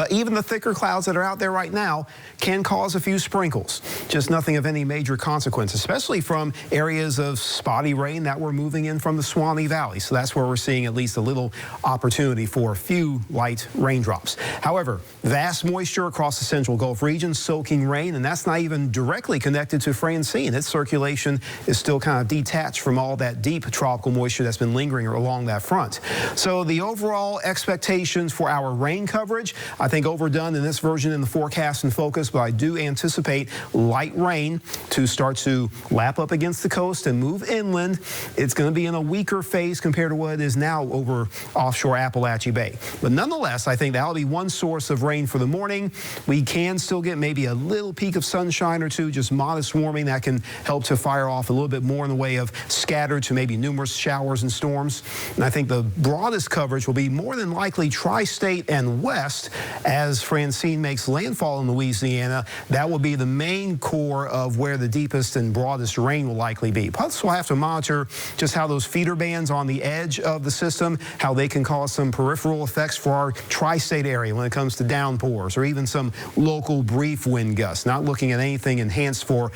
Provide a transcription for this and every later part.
But even the thicker clouds that are out there right now can cause a few sprinkles. Just nothing of any major consequence, especially from areas of spotty rain that we're moving in from the Swanee Valley. So that's where we're seeing at least a little opportunity for a few light raindrops. However, vast moisture across the central Gulf region, soaking rain, and that's not even directly connected to Francine. Its circulation is still kind of detached from all that deep tropical moisture that's been lingering along that front. So the overall expectations for our rain coverage, I think overdone in this version in the forecast and focus, but I do anticipate light rain to start to lap up against the coast and move inland. It's going to be in a weaker phase compared to what it is now over offshore Appalachia Bay. But nonetheless, I think that'll be one source of rain for the morning. We can still get maybe a little peak of sunshine or two, just modest warming that can help to fire off a little bit more in the way of scattered to maybe numerous showers and storms. And I think the broadest coverage will be more than likely tri-state and west as Francine makes landfall in Louisiana. That will be the main core of where the deepest and broadest rain will likely be. Plus, we'll have to monitor just how those feeder bands on the edge of the system, how they can cause some peripheral effects for our tri-state area when it comes to downpours or even some local brief wind gusts. Not looking at anything enhanced for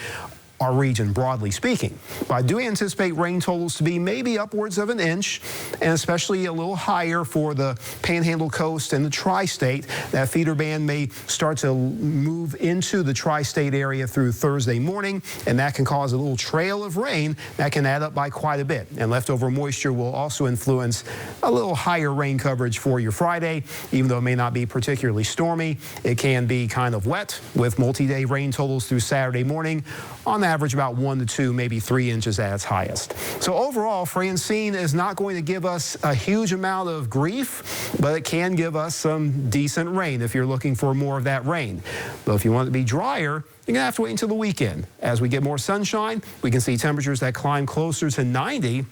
our region, broadly speaking. But I do anticipate rain totals to be maybe upwards of an inch, and especially a little higher for the Panhandle coast and the tri-state. That feeder band may start to move into the tri-state area through Thursday morning, and that can cause a little trail of rain that can add up by quite a bit. And leftover moisture will also influence a little higher rain coverage for your Friday. Even though it may not be particularly stormy, it can be kind of wet with multi-day rain totals through Saturday morning. On average, about 1 to 2, maybe 3 inches at its highest. So overall, Francine is not going to give us a huge amount of grief, but it can give us some decent rain if you're looking for more of that rain. But if you want it to be drier, you're going to have to wait until the weekend. As we get more sunshine, we can see temperatures that climb closer to 90.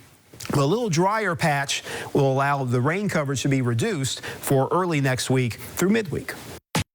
But a little drier patch will allow the rain coverage to be reduced for early next week through midweek.